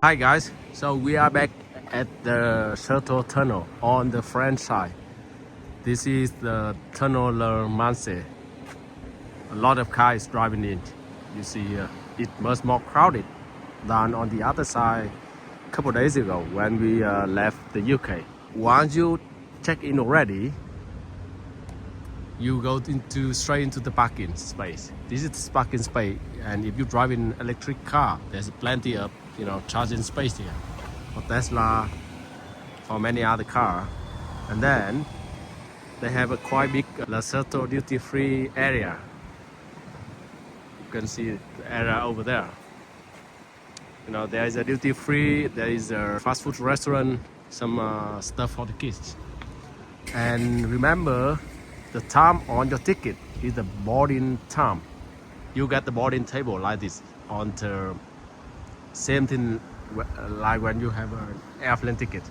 Hi guys, so we are back at the shuttle tunnel on the French side. This is the tunnel LeShuttle. A lot of cars driving in. You see it much more crowded than on the other side a couple days ago when we left the UK. Once you check in already, you go straight into the parking space. This is the parking space, and if you drive in electric car, there's plenty of charging space here for Tesla, for many other cars. And then they have a quite big LeShuttle duty-free area. You can see the area over there. There is a duty-free, there is a fast food restaurant, some stuff for the kids. And remember, the time on your ticket is the boarding time. You get the boarding table like this on the same thing like when you have an airplane ticket.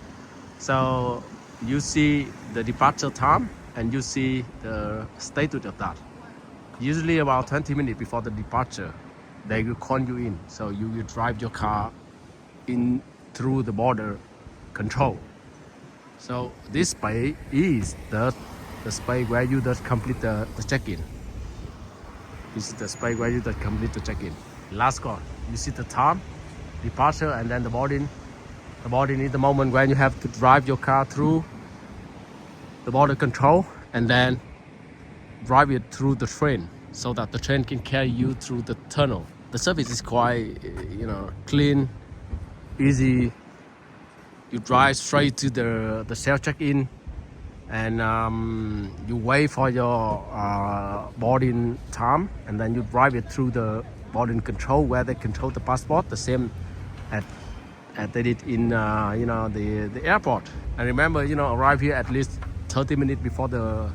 So you see the departure time and you see the status of that. Usually about 20 minutes before the departure, they will call you in. So you will drive your car in through the border control. So this space is the space where you just complete the check-in. This is the space where you just complete the check-in. Last call, you see the time, departure, and then the boarding. The boarding is the moment when you have to drive your car through the border control and then drive it through the train so that the train can carry you through the tunnel. The service is quite, clean, easy. You drive straight to the self check-in, and you wait for your boarding time, and then you drive it through the boarding control where they control the passport, the same as they did in the airport. And remember, arrive here at least 30 minutes before the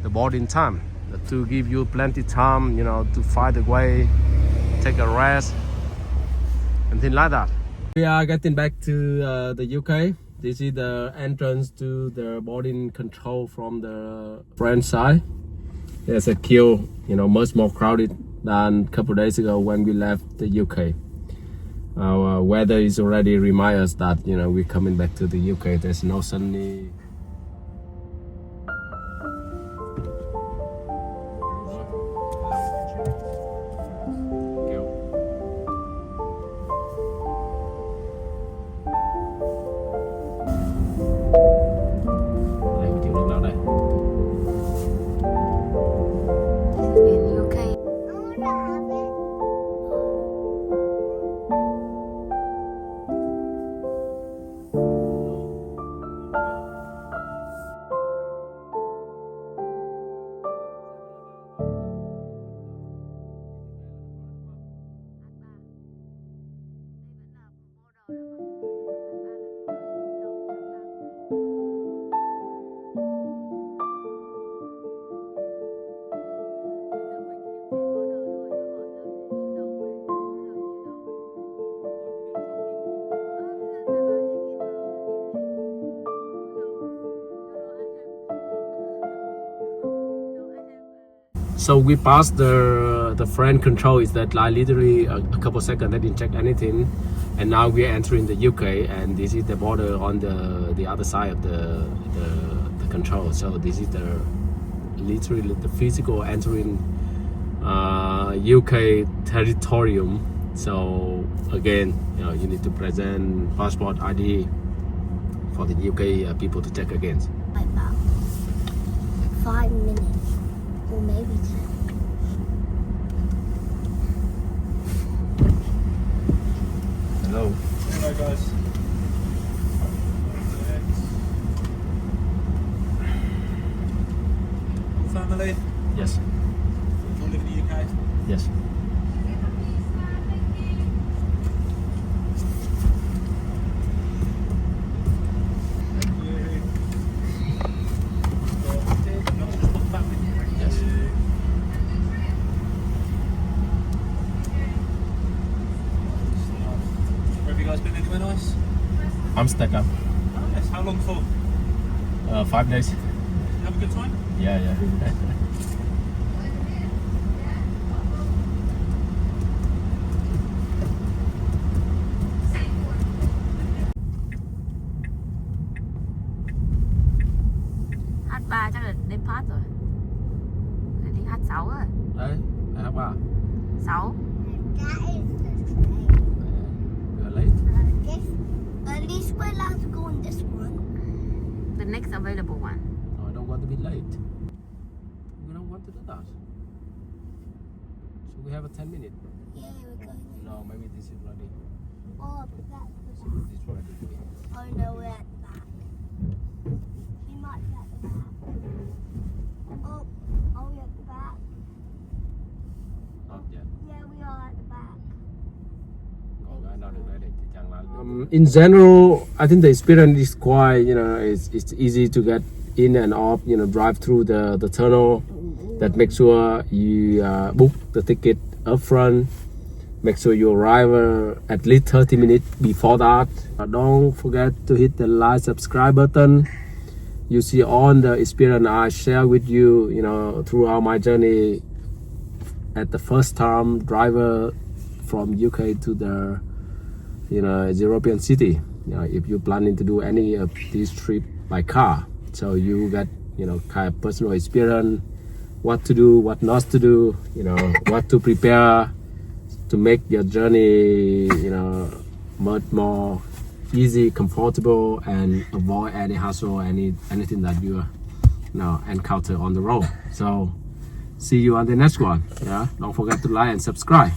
boarding time to give you plenty time, to find a way, take a rest, and things like that. We are getting back to the UK. This is the entrance to the boarding control from the French side. There's a queue, much more crowded than a couple of days ago when we left the UK. Our weather is already remind us that we're coming back to the UK. There's no sunny. So we passed the French control. Is that like literally a couple seconds? They didn't check anything, and now we are entering the UK, and this is the border on the other side of the control. So this is the literally the physical entering UK territorium. So again, you need to present passport ID for the UK people to check again. About 5 minutes or maybe 10. Hello. Hello guys. Family? Yes. You all live in the UK? Yes. Amsterdam. Oh yes, how long for? 5 days. Have a good time? Yeah. 6 rồi. Đấy, à, wow. 6. That is the train. You're late. At least we're allowed to go on this one. The next available one. No, I don't want to be late. We don't want to do that. So we have a 10 minute. Yeah, we're going. No, maybe this is ready. Oh, but that's the This is ready. Oh no, we're at the back. We might be at the back. Oh, are we at the back? Not yet. Yeah, we are at the back. No, not ready. In general, I think the experience is quite, it's easy to get in and off, drive through the tunnel. That make sure you book the ticket up front. Make sure you arrive at least 30 minutes before that. Don't forget to hit the like, subscribe button. You see all the experience I share with you, throughout my journey at the first time driver from UK to the, European city. If you're planning to do any of these trips by car, so you get, kind of personal experience, what to do, what not to do, what to prepare to make your journey, much more easy, comfortable, and avoid any hassle, anything that you encounter on the road. So see you on the next one. Yeah, don't forget to like and subscribe.